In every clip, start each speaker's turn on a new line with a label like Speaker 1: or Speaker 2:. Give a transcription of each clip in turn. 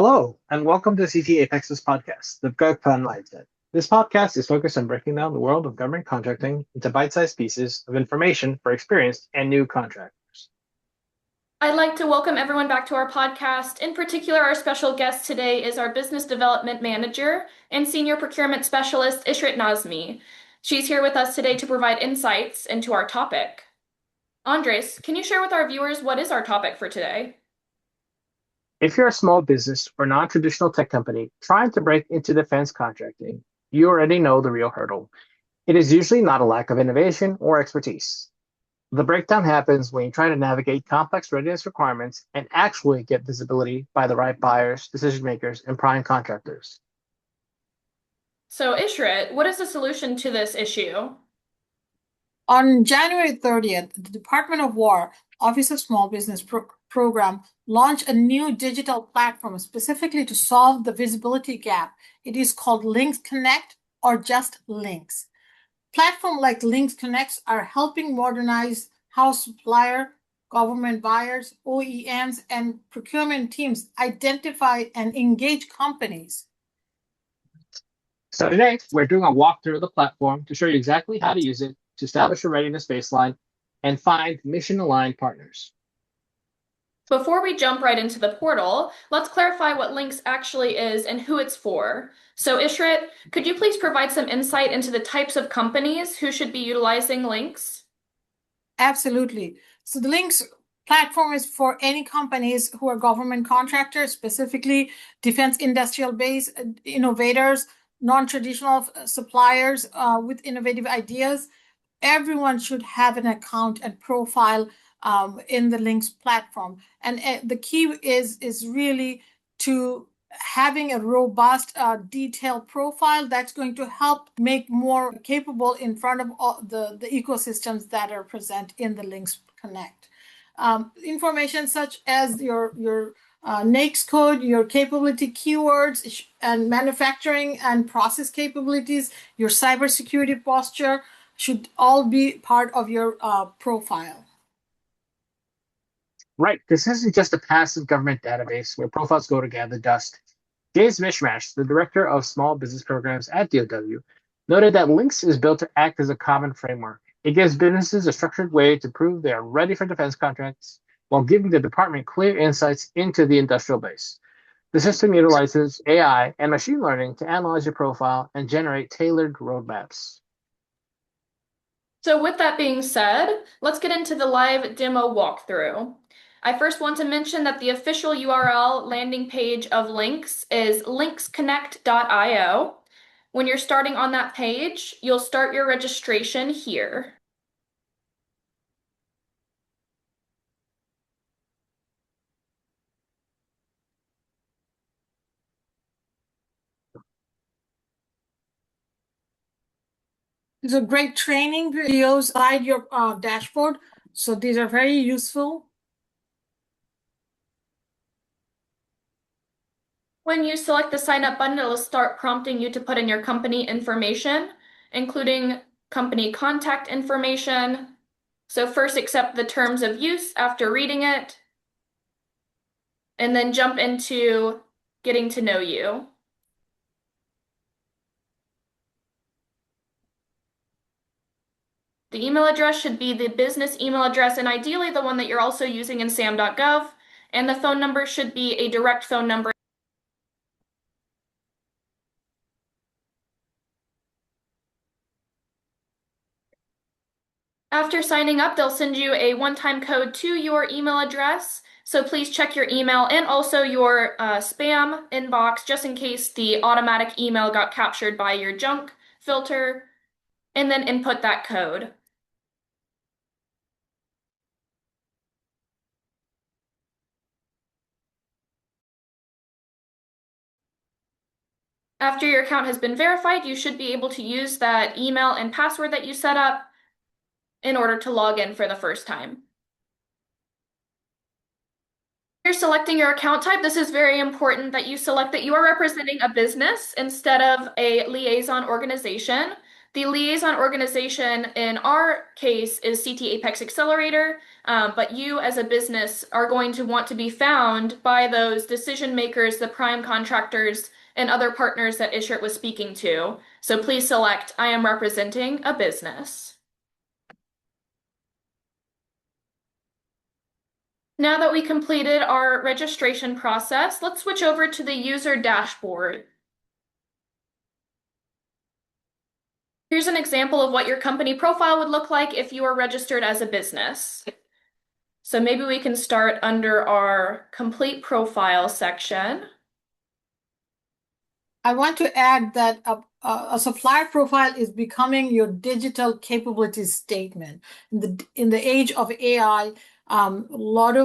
Speaker 1: Hello, and welcome to CT Apex's podcast, the GovCon Mindset. This podcast is focused on breaking down the world of government contracting into bite-sized pieces of information for experienced and new contractors.
Speaker 2: I'd like to welcome everyone back to our podcast. In particular, our special guest today is our Business Development Manager and Senior Procurement Specialist, Ishrat Nazmi. She's here with us today to provide insights into our topic. Andres, can you share with our viewers what is our topic for today?
Speaker 1: If you're a small business or non-traditional tech company trying to break into defense contracting, you already know the real hurdle. It is usually not a lack of innovation or expertise. The breakdown happens when you try to navigate complex readiness requirements and actually get visibility by the right buyers, decision makers, and prime contractors.
Speaker 2: So, Ishrat, what is the solution to this issue?
Speaker 3: On January 30th, the Department of War Office of Small Business Program launched a new digital platform specifically to solve the visibility gap. It is called LYNX Connect or just LYNX. Platforms like LYNX Connects are helping modernize how supplier, government buyers, OEMs, and procurement teams identify and engage companies.
Speaker 1: So today, we're doing a walkthrough of the platform to show you exactly how to use it to establish a readiness baseline and find mission-aligned partners.
Speaker 2: Before we jump right into the portal, let's clarify what LYNX actually is and who it's for. So, Ishrat, could you please provide some insight into the types of companies who should be utilizing LYNX?
Speaker 3: Absolutely. So the LYNX platform is for any companies who are government contractors, specifically defense industrial base, innovators, non-traditional suppliers with innovative ideas. Everyone should have an account and profile in the LYNX platform. And the key is really to having a robust, detailed profile that's going to help make more capable in front of all the ecosystems that are present in the LYNX Connect. Information such as your NAICS code, your capability keywords, and manufacturing and process capabilities, your cybersecurity posture should all be part of your profile.
Speaker 1: Right, this isn't just a passive government database where profiles go to gather dust. James Mishmash, the director of small business programs at DoW, noted that LYNX is built to act as a common framework. It gives businesses a structured way to prove they are ready for defense contracts while giving the department clear insights into the industrial base. The system utilizes AI and machine learning to analyze your profile and generate tailored roadmaps.
Speaker 2: So with that being said, let's get into the live demo walkthrough. I first want to mention that the official URL landing page of LYNX is lynxconnect.io. When you're starting on that page, you'll start your registration here.
Speaker 3: These are great training videos inside your dashboard. So these are very useful.
Speaker 2: When you select the sign up button, it'll start prompting you to put in your company information, including company contact information. So first accept the terms of use after reading it, and then jump into getting to know you. The email address should be the business email address and ideally the one that you're also using in sam.gov. And the phone number should be a direct phone number. After signing up, they'll send you a one-time code to your email address. So please check your email and also your spam inbox just in case the automatic email got captured by your junk filter, and then input that code. After your account has been verified, you should be able to use that email and password that you set up in order to log in for the first time. You're selecting your account type. This is very important that you select that you are representing a business instead of a liaison organization. The liaison organization in our case is CT Apex Accelerator, but you as a business are going to want to be found by those decision makers, the prime contractors, and other partners that Ishrit was speaking to. So please select I am representing a business. Now that we completed our registration process, let's switch over to the user dashboard. Here's an example of what your company profile would look like if you are registered as a business. So maybe we can start under our complete profile section.
Speaker 3: I want to add that a supplier profile is becoming your digital capabilities statement. In the age of AI, lot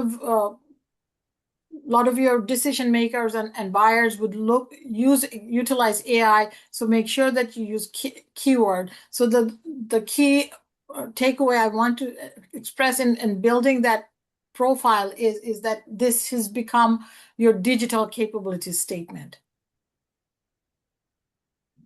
Speaker 3: of your decision makers and buyers would utilize AI. So make sure that you use keyword. So the key takeaway I want to express in building that profile is that this has become your digital capabilities statement.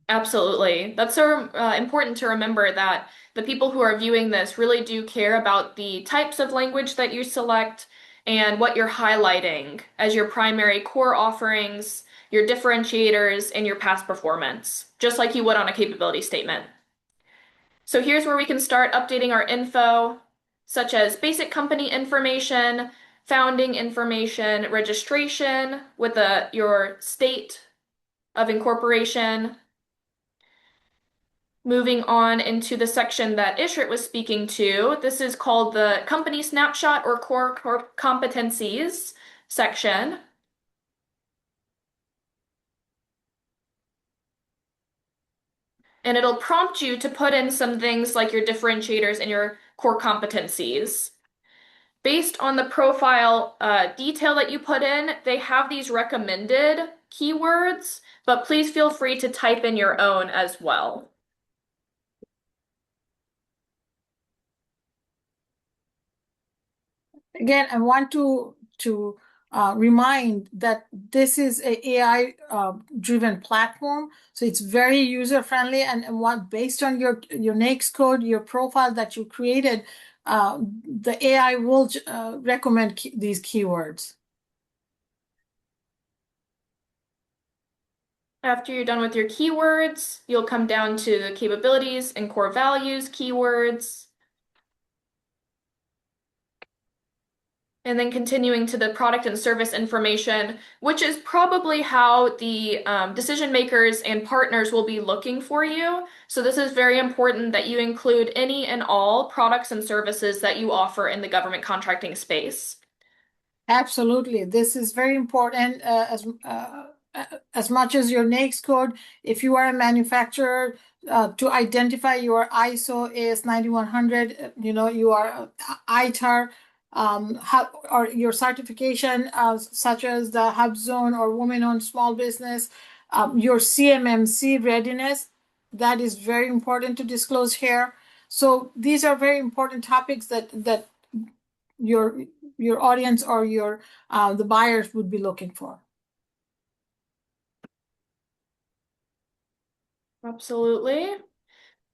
Speaker 2: Absolutely. That's so important to remember that the people who are viewing this really do care about the types of language that you select and what you're highlighting as your primary core offerings, your differentiators, and your past performance, just like you would on a capability statement. So here's where we can start updating our info, such as basic company information, founding information, registration with your state of incorporation. Moving on into the section that Ishrit was speaking to, this is called the company snapshot or core competencies section. And it'll prompt you to put in some things like your differentiators and your core competencies. Based on the profile detail that you put in, they have these recommended keywords, but please feel free to type in your own as well.
Speaker 3: Again, I want to remind that this is a AI driven platform, so it's very user friendly, and what based on your NAICS code, your profile that you created, the AI will recommend these keywords.
Speaker 2: After you're done with your keywords, you'll come down to the capabilities and core values keywords. And then continuing to the product and service information, which is probably how the decision makers and partners will be looking for you. So this is very important that you include any and all products and services that you offer in the government contracting space.
Speaker 3: Absolutely. This is very important as much as your NAICS code. If you are a manufacturer, to identify your ISO AS9100, you are ITAR, or your certification, such as the Hub Zone or Women-Owned Small Business, your CMMC readiness, that is very important to disclose here. So these are very important topics that your audience or the buyers would be looking for.
Speaker 2: Absolutely.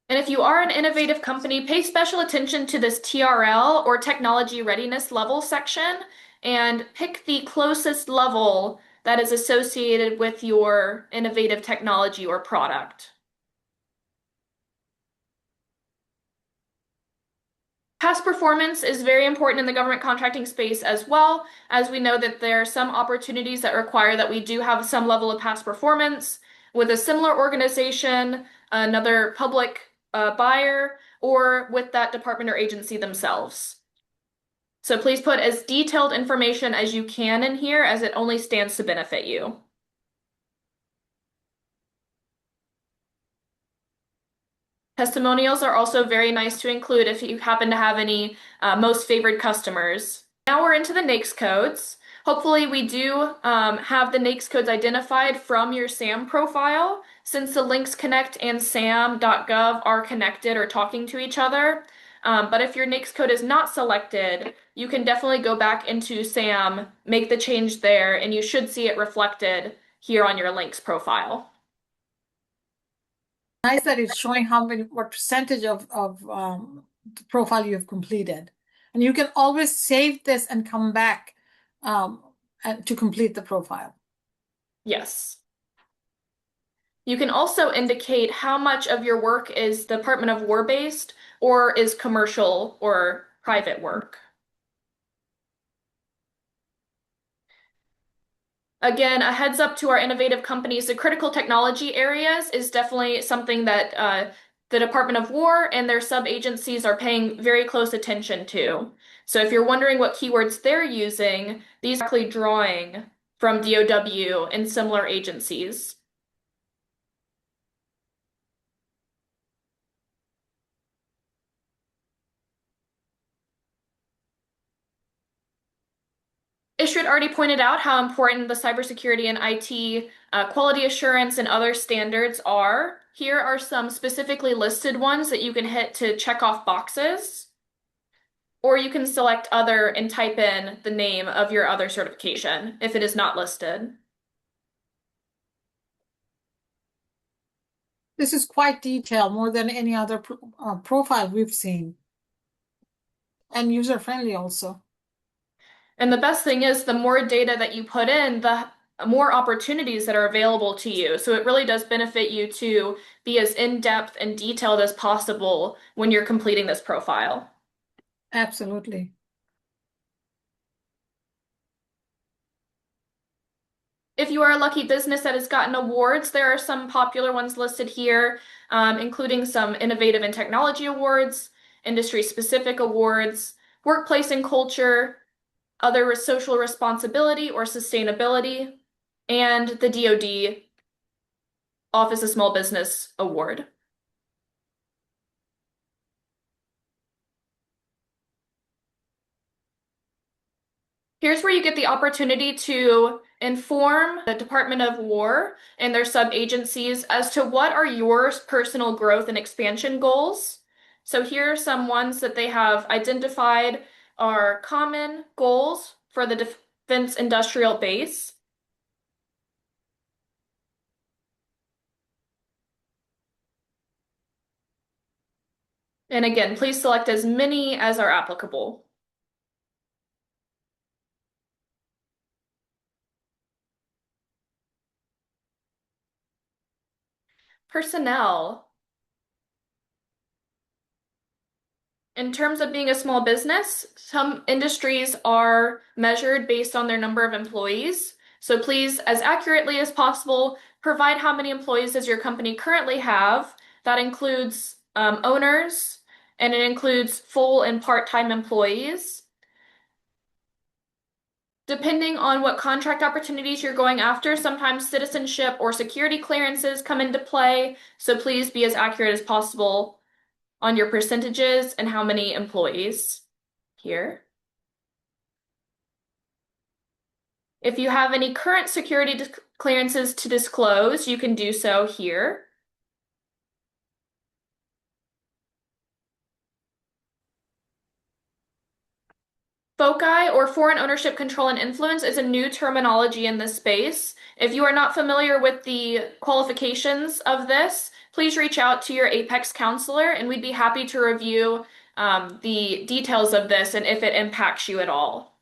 Speaker 2: And if you are an innovative company, pay special attention to this TRL or technology readiness level section and pick the closest level that is associated with your innovative technology or product. Past performance is very important in the government contracting space as well, as we know that there are some opportunities that require that we do have some level of past performance with a similar organization, another public buyer, or with that department or agency themselves. So please put as detailed information as you can in here, as it only stands to benefit you. Testimonials are also very nice to include if you happen to have any most favored customers. Now we're into the NAICS codes. Hopefully we do have the NAICS codes identified from your SAM profile, since the LYNX Connect and SAM.gov are connected or talking to each other. But if your NAICS code is not selected, you can definitely go back into SAM, make the change there, and you should see it reflected here on your LYNX profile.
Speaker 3: Nice that it's showing what percentage of the profile you've completed. And you can always save this and come back to complete the profile.
Speaker 2: Yes. You can also indicate how much of your work is Department of War based or is commercial or private work. Again, a heads up to our innovative companies, the critical technology areas is definitely something that the Department of War and their sub-agencies are paying very close attention to. So if you're wondering what keywords they're using, these are actually drawing from DOW and similar agencies. Ishrit already pointed out how important the cybersecurity and IT quality assurance and other standards are. Here are some specifically listed ones that you can hit to check off boxes, or you can select other and type in the name of your other certification if it is not listed.
Speaker 3: This is quite detailed, more than any other profile we've seen. And user-friendly also.
Speaker 2: And the best thing is the more data that you put in, the more opportunities that are available to you. So it really does benefit you to be as in-depth and detailed as possible when you're completing this profile.
Speaker 3: Absolutely.
Speaker 2: If you are a lucky business that has gotten awards, there are some popular ones listed here, including some innovative and technology awards, industry-specific awards, workplace and culture, other social responsibility or sustainability, and the DoD Office of Small Business Award. Here's where you get the opportunity to inform the Department of War and their sub-agencies as to what are your personal growth and expansion goals. So here are some ones that they have identified are common goals for the defense industrial base. And again, please select as many as are applicable. Personnel. In terms of being a small business, some industries are measured based on their number of employees. So please, as accurately as possible, provide how many employees does your company currently have. That includes owners, and it includes full and part-time employees. Depending on what contract opportunities you're going after, sometimes citizenship or security clearances come into play. So please be as accurate as possible on your percentages and how many employees here. If you have any current security clearances to disclose, you can do so here. FOCI, or foreign ownership, control, and influence, is a new terminology in this space. If you are not familiar with the qualifications of this, please reach out to your Apex counselor and we'd be happy to review the details of this and if it impacts you at all.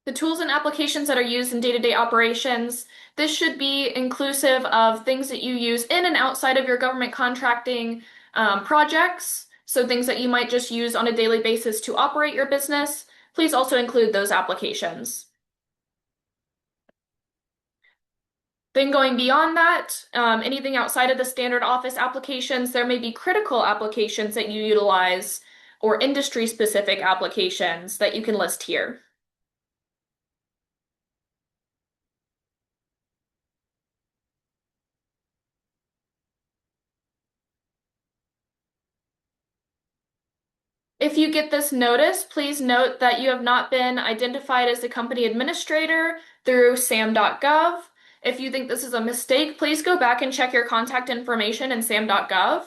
Speaker 2: The tools and applications that are used in day-to-day operations, this should be inclusive of things that you use in and outside of your government contracting projects. So things that you might just use on a daily basis to operate your business. Please also include those applications. Then going beyond that, anything outside of the standard office applications, there may be critical applications that you utilize or industry-specific applications that you can list here. If you get this notice, please note that you have not been identified as the company administrator through sam.gov. If you think this is a mistake, please go back and check your contact information in sam.gov.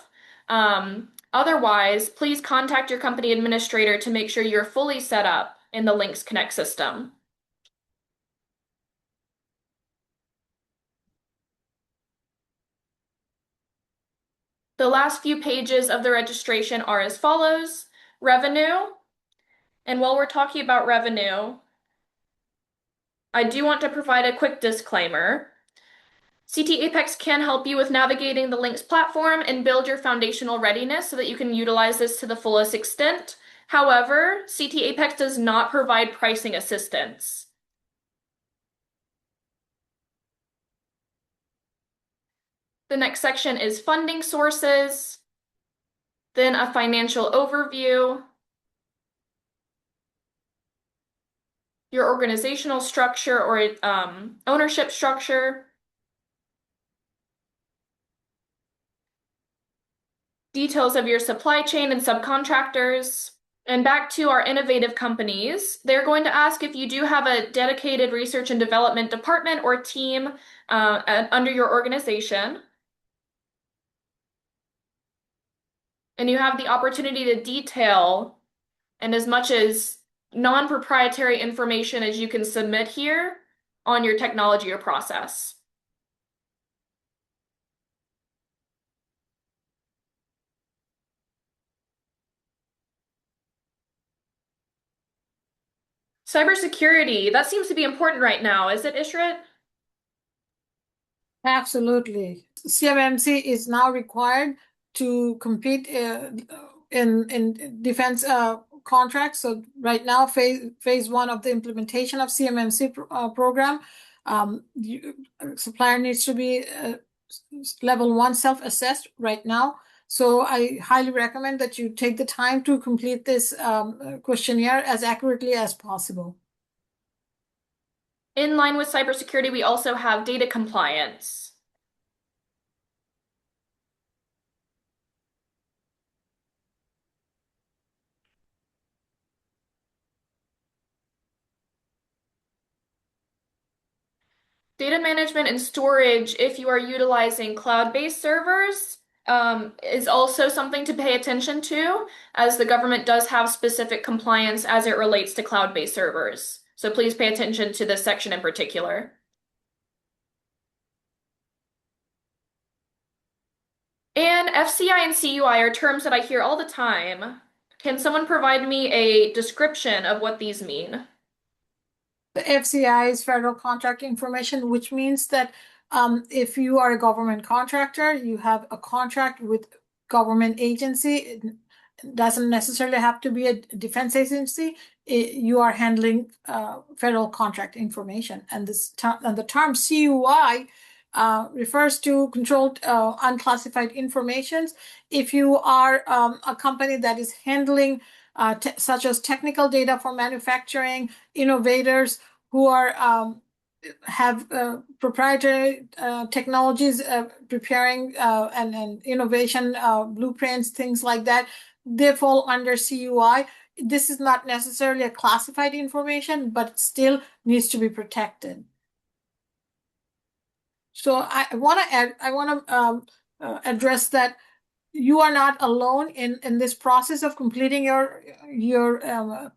Speaker 2: Otherwise, please contact your company administrator to make sure you're fully set up in the LYNX Connect system. The last few pages of the registration are as follows: revenue. And while we're talking about revenue, I do want to provide a quick disclaimer. CT Apex can help you with navigating the LYNX platform and build your foundational readiness so that you can utilize this to the fullest extent. However, CT Apex does not provide pricing assistance. The next section is funding sources, then a financial overview, your organizational structure or ownership structure, details of your supply chain and subcontractors, and back to our innovative companies. They're going to ask if you do have a dedicated research and development department or team under your organization. And you have the opportunity to detail and as much as non-proprietary information as you can submit here on your technology or process. Cybersecurity, that seems to be important right now, is it, Ishrit?
Speaker 3: Absolutely. CMMC is now required to compete in defense contracts. So right now, phase one of the implementation of CMMC program, supplier needs to be level 1 self-assessed right now. So I highly recommend that you take the time to complete this questionnaire as accurately as possible.
Speaker 2: In line with cybersecurity, we also have data compliance. Data management and storage, if you are utilizing cloud-based servers, is also something to pay attention to, as the government does have specific compliance as it relates to cloud-based servers. So please pay attention to this section in particular. And FCI and CUI are terms that I hear all the time. Can someone provide me a description of what these mean?
Speaker 3: The FCI is federal contract information, which means that if you are a government contractor, you have a contract with government agency. It doesn't necessarily have to be a defense agency. You are handling federal contract information, and the term CUI refers to controlled unclassified information. If you are a company that is handling such as technical data for manufacturing, innovators who are have proprietary technologies, preparing and innovation blueprints, things like that, they fall under CUI. This is not necessarily a classified information, but still needs to be protected. So I want to address that you are not alone in this process of completing your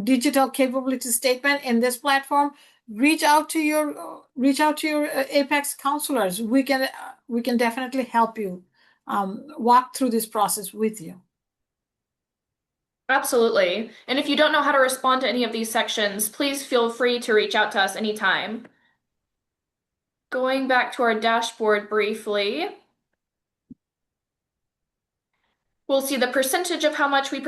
Speaker 3: digital capability statement in this platform. Reach out to your Apex counselors. We can definitely help you walk through this process with you.
Speaker 2: Absolutely. And if you don't know how to respond to any of these sections, please feel free to reach out to us anytime. Going back to our dashboard briefly, we'll see the percentage of how much we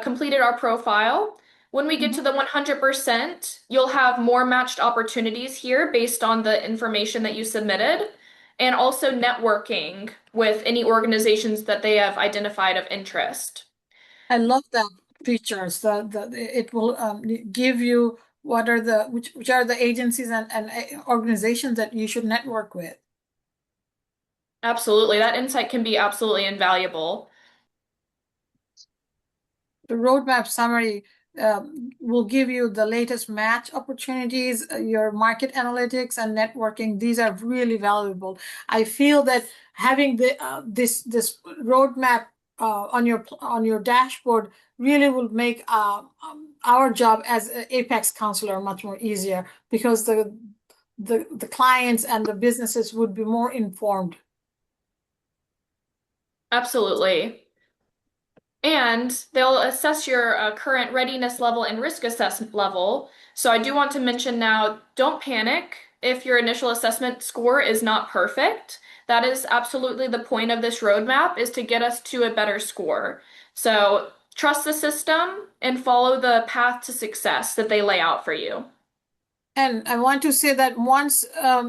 Speaker 2: completed our profile. When we get to the 100%, you'll have more matched opportunities here based on the information that you submitted, and also networking with any organizations that they have identified of interest.
Speaker 3: I love that features. It will give you which are the agencies and organizations that you should network with.
Speaker 2: Absolutely. That insight can be absolutely invaluable.
Speaker 3: The roadmap summary will give you the latest match opportunities, your market analytics and networking. These are really valuable. I feel that having this roadmap on your dashboard really will make our job as an Apex counselor much more easier, because the clients and the businesses would be more informed.
Speaker 2: Absolutely. And they'll assess your current readiness level and risk assessment level. So I do want to mention now, don't panic if your initial assessment score is not perfect. That is absolutely the point of this roadmap, is to get us to a better score. So trust the system and follow the path to success that they lay out for you.
Speaker 3: And I want to say that once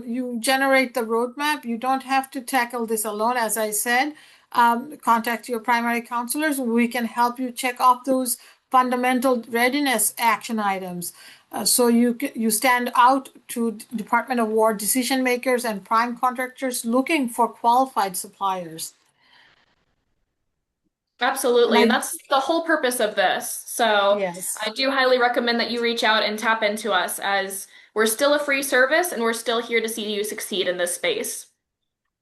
Speaker 3: you generate the roadmap, you don't have to tackle this alone. As I said, contact your primary counselors. We can help you check off those fundamental readiness action items. So you stand out to Department of War decision makers and prime contractors looking for qualified suppliers.
Speaker 2: Absolutely. And
Speaker 3: And
Speaker 2: that's the whole purpose of this. So
Speaker 3: yes.
Speaker 2: I do highly recommend that you reach out and tap into us, as we're still a free service and we're still here to see you succeed in this space.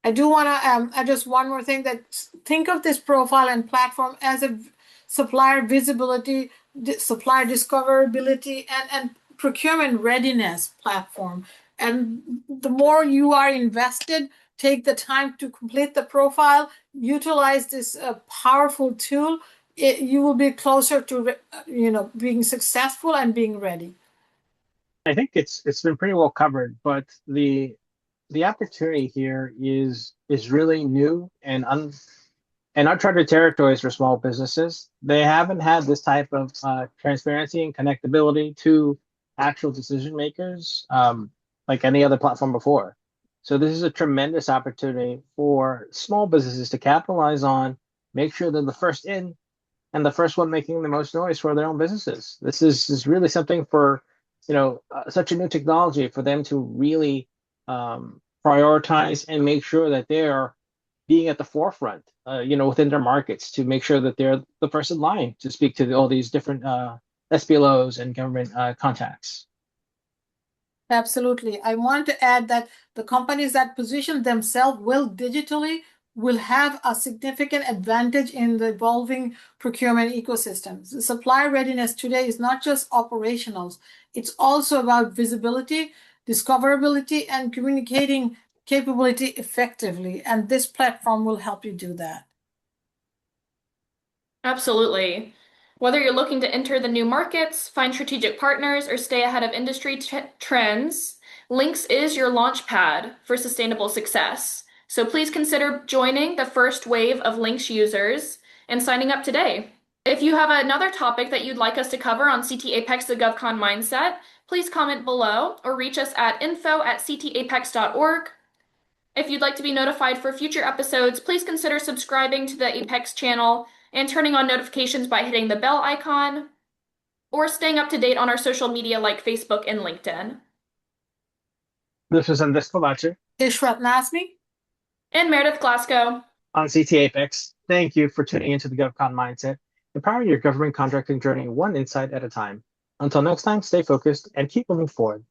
Speaker 3: I do want to add just one more thing, that think of this profile and platform as a supplier visibility, supplier discoverability, and procurement readiness platform. And the more you are invested, take the time to complete the profile, utilize this powerful tool, you will be closer to being successful and being ready.
Speaker 1: I think it's been pretty well covered, but the opportunity here is really new and uncharted territories for small businesses. They haven't had this type of transparency and connectability to actual decision makers like any other platform before. So this is a tremendous opportunity for small businesses to capitalize on, make sure they're the first in and the first one making the most noise for their own businesses. This is really something for, such a new technology for them to really prioritize and make sure that they're being at the forefront, within their markets, to make sure that they're the first in line to speak to all these different SBLOs and government contacts.
Speaker 3: Absolutely. I want to add that the companies that position themselves well digitally will have a significant advantage in the evolving procurement ecosystems. The supplier readiness today is not just operationals, it's also about visibility, discoverability, and communicating capability effectively. And this platform will help you do that.
Speaker 2: Absolutely. Whether you're looking to enter the new markets, find strategic partners, or stay ahead of industry trends, LYNX is your launch pad for sustainable success. So please consider joining the first wave of LYNX users and signing up today. If you have another topic that you'd like us to cover on CT Apex the GovCon mindset, please comment below or reach us at info@ctapex.org. If you'd like to be notified for future episodes, please consider subscribing to the Apex channel and turning on notifications by hitting the bell icon, or staying up to date on our social media like Facebook and LinkedIn.
Speaker 1: This is Andres Kovacic
Speaker 3: Ishrat Nasmi
Speaker 2: and Meredith Glasgow
Speaker 1: on CT Apex. Thank you for tuning into the GovCon Mindset, empowering your government contracting journey one insight at a time. Until next time, stay focused and keep moving forward.